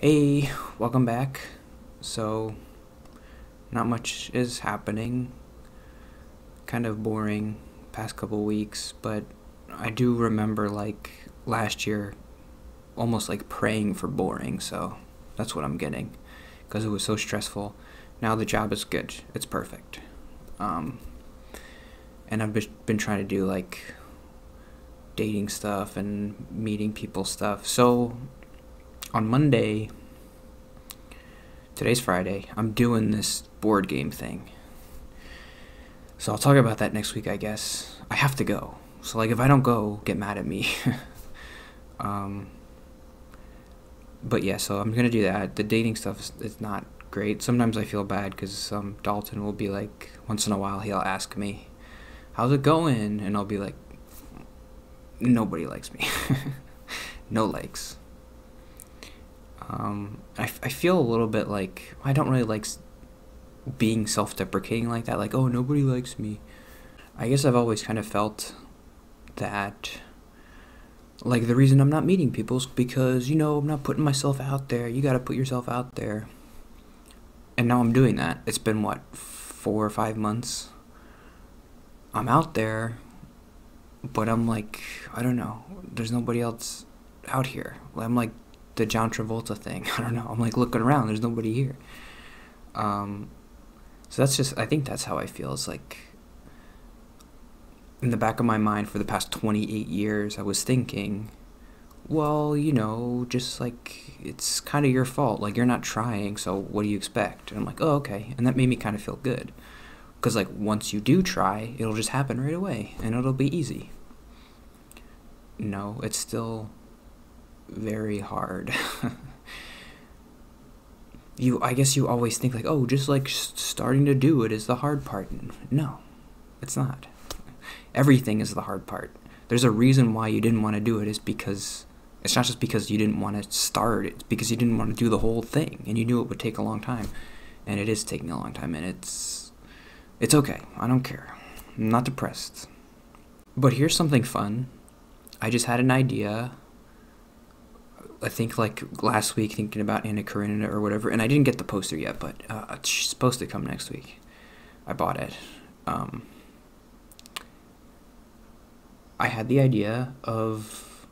Hey, welcome back. So, not much is happening. Kind of boring past couple weeks, but I do remember like last year almost like praying for boring, so that's what I'm getting because it was so stressful. Now the job is good. It's perfect. And I've been trying to do like dating stuff and meeting people stuff. So, on Monday, today's Friday, I'm doing this board game thing. So I'll talk about that next week, I guess. I have to go. So, like, if I don't go, get mad at me. But yeah, so I'm going to do that. The dating stuff is not great. Sometimes I feel bad because Dalton will be like, once in a while, he'll ask me, how's it going? And I'll be like, nobody likes me. No likes. I feel a little bit like I don't really like being self-deprecating like that, like, oh, nobody likes me. I guess I've always kind of felt that, like, the reason I'm not meeting people is because, I'm not putting myself out there. You gotta put yourself out there. And now I'm doing that. It's been, 4 or 5 months? I'm out there, but I'm like, I don't know. There's nobody else out here. I'm like the John Travolta thing. I don't know. I'm like looking around. There's nobody here. So that's just, I think that's how I feel. It's like in the back of my mind for the past 28 years, I was thinking, well, just like it's kind of your fault. Like you're not trying. So what do you expect? And I'm like, oh, okay. And that made me kind of feel good. Because like once you do try, it'll just happen right away and it'll be easy. No, it's still very hard. I guess you always think like, oh, just like starting to do it is the hard part. No, it's not. Everything is the hard part. There's a reason why you didn't want to do it. Is because it's not just because you didn't want to start. It's because you didn't want to do the whole thing, and you knew it would take a long time, and it is taking a long time, and it's okay. I don't care. I'm not depressed. But here's something fun. I just had an idea. I think like last week thinking about Anna Karenina or whatever, and I didn't get the poster yet, but she's supposed to come next week. I bought it. I had the idea of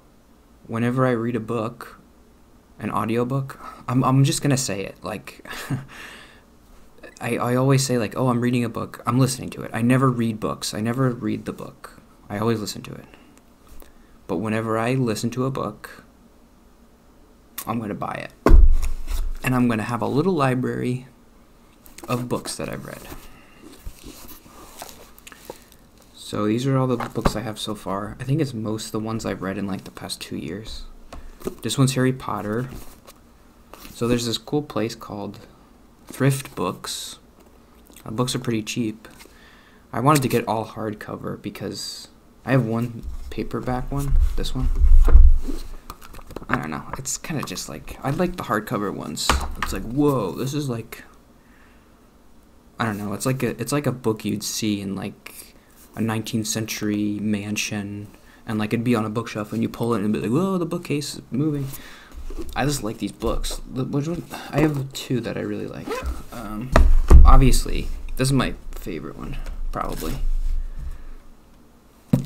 whenever I read a book, an audiobook, I'm just gonna say it like I always say like, oh, I'm reading a book, I'm listening to it. I never read books. I never read the book. I always listen to it. But whenever I listen to a book, I'm going to buy it. And I'm going to have a little library of books that I've read. So these are all the books I have so far. I think it's most the ones I've read in like the past 2 years. This one's Harry Potter. So there's this cool place called Thrift Books. Books are pretty cheap. I wanted to get all hardcover because I have one paperback one, this one. I don't know. It's kind of just like, I like the hardcover ones. It's like, whoa, this is like, I don't know. It's like a book you'd see in like a 19th century mansion, and like it'd be on a bookshelf, and you pull it and it'd be like, whoa, the bookcase is moving. I just like these books. Which one? I have 2 that I really like. Obviously, this is my favorite one, probably.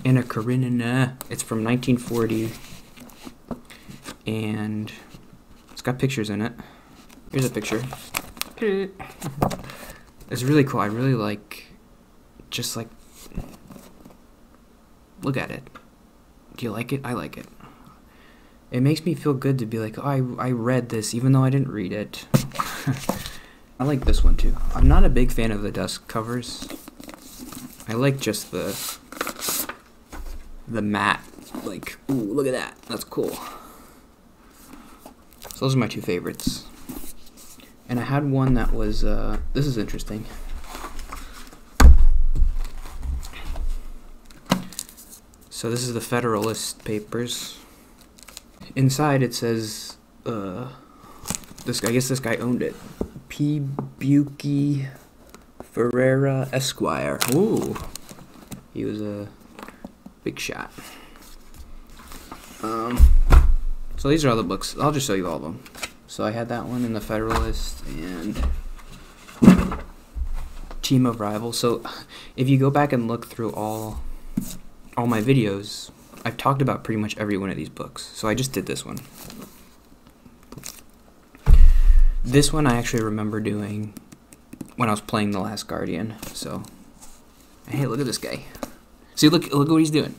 Anna Karenina. It's from 1940. And it's got pictures in it. Here's a picture. It's really cool. I really like, just like, look at it. Do you like it? I like it. It makes me feel good to be like, oh, I read this even though I didn't read it. I like this one too. I'm not a big fan of the dust covers. I like just the matte, like, ooh, look at that. That's cool. So those are my 2 favorites. And I had one that was, this is interesting. So this is the Federalist Papers. Inside it says, I guess this guy owned it. P. Buki Ferreira Esquire. Ooh. He was a big shot. So these are all the books. I'll just show you all of them. So I had that one in the Federalist and Team of Rivals. So if you go back and look through all my videos, I've talked about pretty much every one of these books. So I just did this one. This one I actually remember doing when I was playing The Last Guardian. So, hey, look at this guy. See, look what he's doing.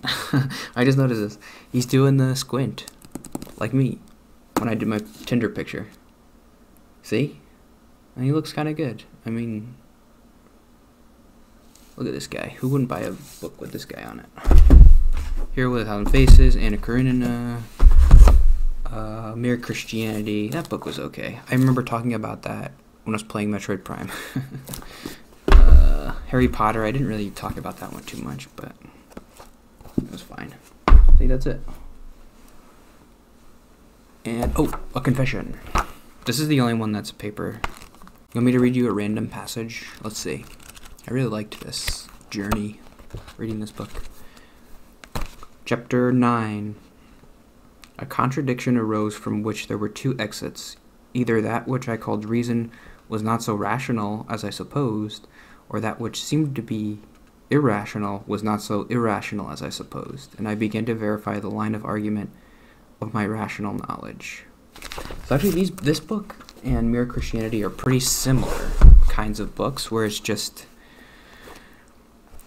I just noticed this. He's doing the squint, like me, when I did my Tinder picture. See? And he looks kind of good. I mean, look at this guy. Who wouldn't buy a book with this guy on it? Here with 1,000 Faces, Anna Karenina, Mere Christianity. That book was okay. I remember talking about that when I was playing Metroid Prime. Harry Potter, I didn't really talk about that one too much, but it was fine. I think that's it. And, oh, a confession. This is the only one that's paper. You want me to read you a random passage? Let's see. I really liked this journey, reading this book. Chapter 9. A contradiction arose from which there were two exits. Either that which I called reason was not so rational as I supposed, or that which seemed to be irrational was not so irrational as I supposed, and I began to verify the line of argument of my rational knowledge. So actually this book and Mere Christianity are pretty similar kinds of books, where it's just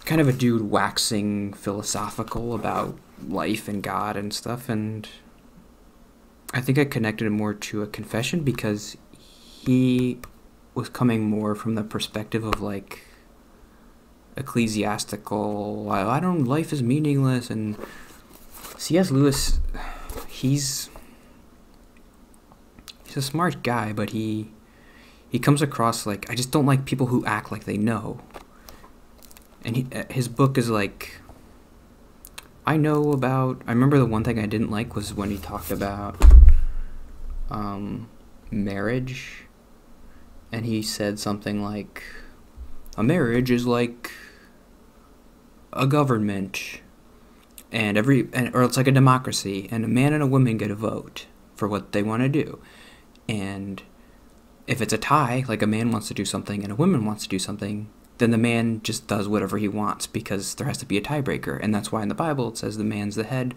kind of a dude waxing philosophical about life and God and stuff, and I think I connected it more to a confession because he was coming more from the perspective of like ecclesiastical, life is meaningless, and C.S. Lewis, he's a smart guy, but he comes across like, I just don't like people who act like they know. And his book is like, I remember the one thing I didn't like was when he talked about marriage, and he said something like, a marriage is like a government, or it's like a democracy, and a man and a woman get a vote for what they want to do. And if it's a tie, like a man wants to do something and a woman wants to do something, then the man just does whatever he wants because there has to be a tiebreaker. And that's why in the Bible it says the man's the head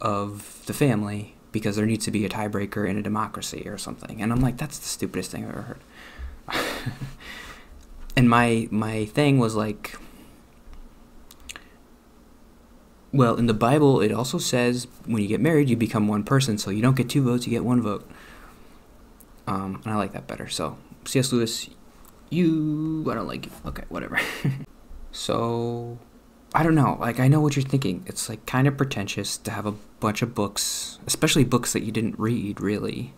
of the family, because there needs to be a tiebreaker in a democracy or something. And I'm like, that's the stupidest thing I've ever heard. And my thing was like, well, in the Bible it also says when you get married you become one person, so you don't get two votes, you get one vote. And I like that better. So C.S. Lewis, I don't like you. Okay, whatever. So, I don't know. Like, I know what you're thinking. It's like kind of pretentious to have a bunch of books, especially books that you didn't read, really.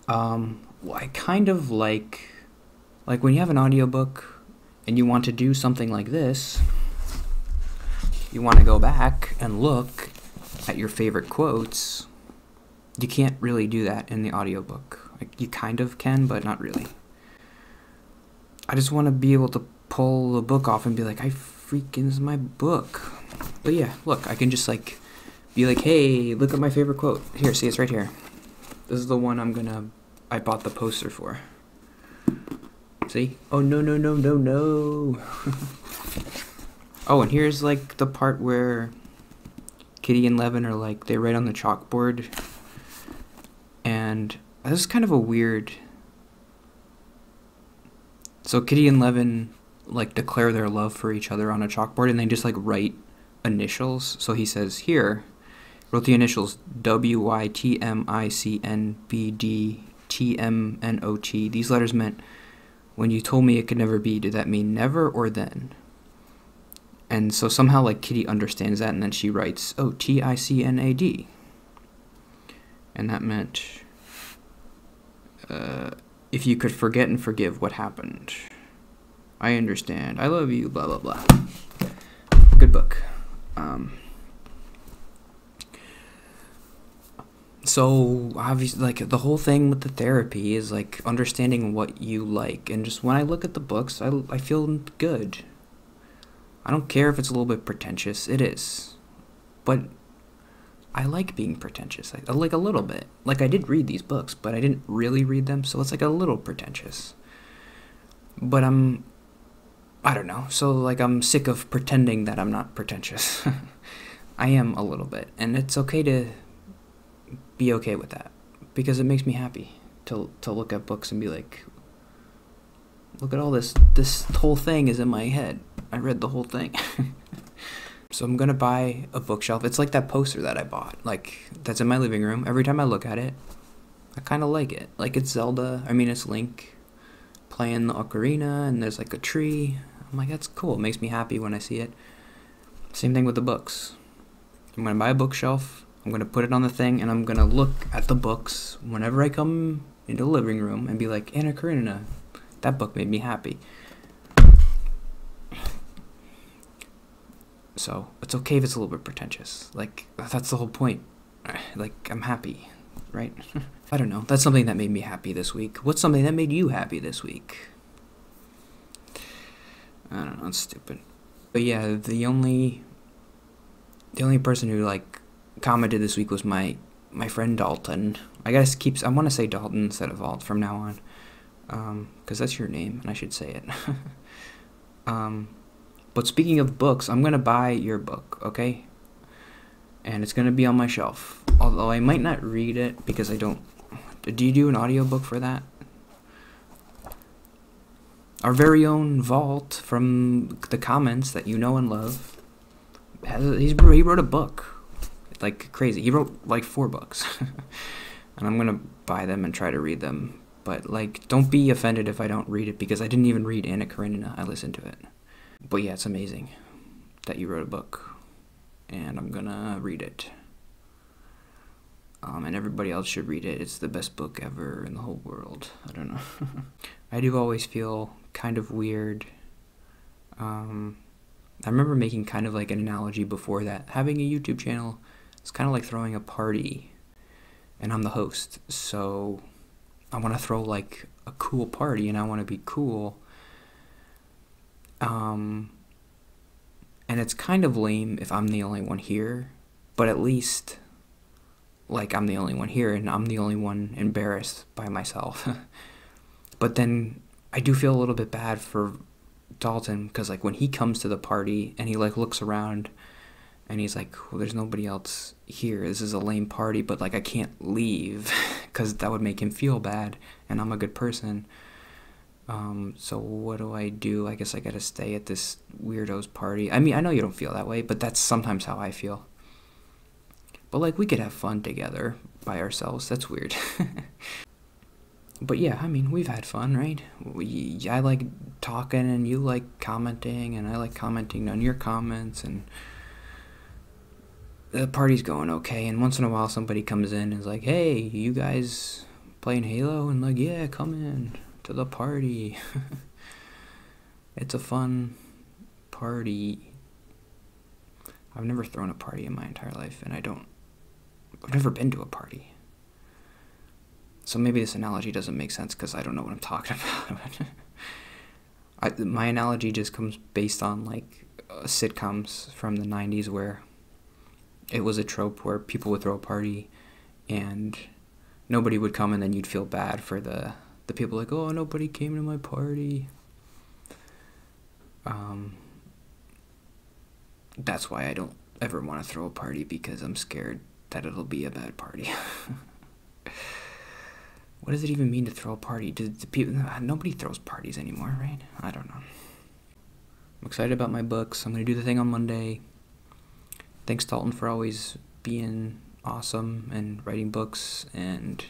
Well, I kind of like when you have an audiobook and you want to do something like this, you want to go back and look at your favorite quotes. You can't really do that in the audiobook. Like, you kind of can, but not really. I just want to be able to pull the book off and be like, this is my book. But yeah, look, I can just like be like, hey, look at my favorite quote. Here, see, it's right here. This is the one I bought the poster for. See? Oh, no. Oh, and here's like the part where Kitty and Levin are like, they write on the chalkboard. And this is kind of a weird... So Kitty and Levin like declare their love for each other on a chalkboard, and they just like write initials. So he says here, wrote the initials WYTMICNBDTMNOT. These letters meant, when you told me it could never be, did that mean never or then? And so somehow like Kitty understands that, and then she writes, oh, TICNAD. And that meant, if you could forget and forgive what happened. I understand. I love you, blah, blah, blah. Good book. So, obviously, like, the whole thing with the therapy is, like, understanding what you like. And just when I look at the books, I feel good. I don't care if it's a little bit pretentious. It is. But I like being pretentious. Like a little bit. Like I did read these books, but I didn't really read them, so it's like a little pretentious. But I don't know. So like I'm sick of pretending that I'm not pretentious. I am a little bit, and it's okay to be okay with that because it makes me happy to look at books and be like, look at all this whole thing is in my head. I read the whole thing. So I'm gonna buy a bookshelf. It's like that poster that I bought, like that's in my living room. Every time I look at it, I kind of like it. Like it's Zelda. I mean, it's Link playing the ocarina, and there's like a tree. I'm like, that's cool. It makes me happy when I see it. Same thing with the books. I'm gonna buy a bookshelf. I'm gonna put it on the thing, and I'm gonna look at the books whenever I come into the living room and be like, Anna Karenina, that book made me happy. So it's okay if it's a little bit pretentious. Like that's the whole point. Like I'm happy, right? I don't know. That's something that made me happy this week. What's something that made you happy this week? I don't know. It's stupid. But yeah, the only person who like commented this week was my friend Dalton. I want to say Dalton instead of Alt from now on, because that's your name and I should say it. But speaking of books, I'm gonna buy your book, okay? And it's gonna be on my shelf. Although I might not read it because I don't. Do you do an audiobook for that? Our very own Vault from the comments that you know and love. He wrote a book, like crazy. He wrote like 4 books, and I'm gonna buy them and try to read them. But like, don't be offended if I don't read it because I didn't even read Anna Karenina. I listened to it. But yeah, it's amazing that you wrote a book, and I'm gonna read it. And everybody else should read it. It's the best book ever in the whole world. I don't know. I do always feel kind of weird. I remember making kind of like an analogy before that. Having a YouTube channel is kind of like throwing a party, and I'm the host. So I want to throw like a cool party, and I want to be cool. And it's kind of lame if I'm the only one here, but at least, like, I'm the only one here, and I'm the only one embarrassed by myself. But then I do feel a little bit bad for Dalton, because, like, when he comes to the party, and he, like, looks around, and he's like, well, there's nobody else here, this is a lame party, but, like, I can't leave, because that would make him feel bad, and I'm a good person. So what do? I guess I gotta stay at this weirdo's party. I mean, I know you don't feel that way, but that's sometimes how I feel. But, like, we could have fun together by ourselves. That's weird. But, yeah, I mean, we've had fun, right? I like talking, and you like commenting, and I like commenting on your comments, and the party's going okay. And once in a while, somebody comes in and is like, hey, you guys playing Halo? And, like, yeah, come in to the party. It's a fun party. I've never thrown a party in my entire life, and I've never been to a party. So maybe this analogy doesn't make sense because I don't know what I'm talking about. My analogy just comes based on like sitcoms from the 90s where it was a trope where people would throw a party and nobody would come, and then you'd feel bad for the people like, oh, nobody came to my party. That's why I don't ever want to throw a party, because I'm scared that it'll be a bad party. What does it even mean to throw a party? Nobody throws parties anymore, right? I don't know. I'm excited about my books. I'm going to do the thing on Monday. Thanks, Dalton, for always being awesome and writing books, and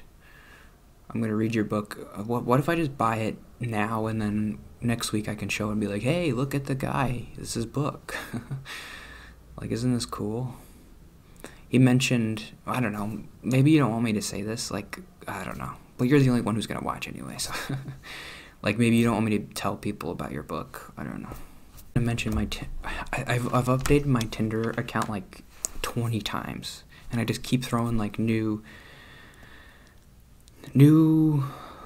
I'm going to read your book. What if I just buy it now, and then next week I can show and be like, hey, look at the guy. This is his book. Like, isn't this cool? He mentioned, I don't know, maybe you don't want me to say this, like, I don't know. But you're the only one who's going to watch anyway, so. Like, maybe you don't want me to tell people about your book. I don't know. I mentioned I've updated my Tinder account like 20 times, and I just keep throwing like new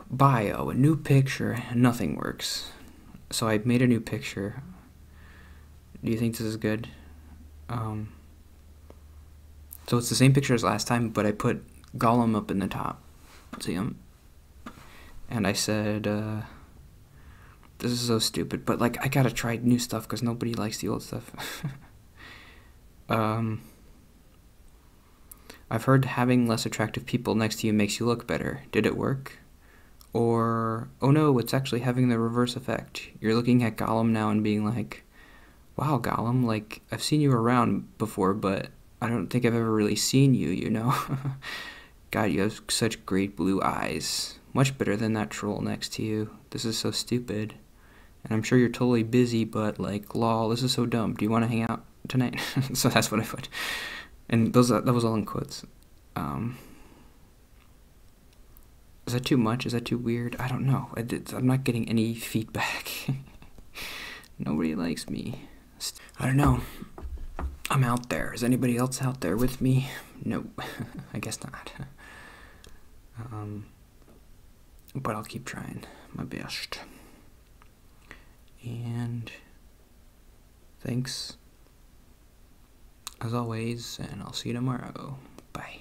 bio, a new picture, and nothing works. So I made a new picture. Do you think this is good? So it's the same picture as last time, but I put Gollum up in the top. See him? And I said, this is so stupid, but like I gotta try new stuff because nobody likes the old stuff. I've heard having less attractive people next to you makes you look better. Did it work? Or, oh no, it's actually having the reverse effect. You're looking at Gollum now and being like, wow, Gollum, like, I've seen you around before, but I don't think I've ever really seen you, you know? God, you have such great blue eyes. Much better than that troll next to you. This is so stupid. And I'm sure you're totally busy, but, like, lol, this is so dumb. Do you want to hang out tonight? So that's what I put. And that was all in quotes. Is that too much? Is that too weird? I don't know. I'm not getting any feedback. Nobody likes me. I don't know. I'm out there. Is anybody else out there with me? No. I guess not. But I'll keep trying my best. And thanks, as always, and I'll see you tomorrow. Bye.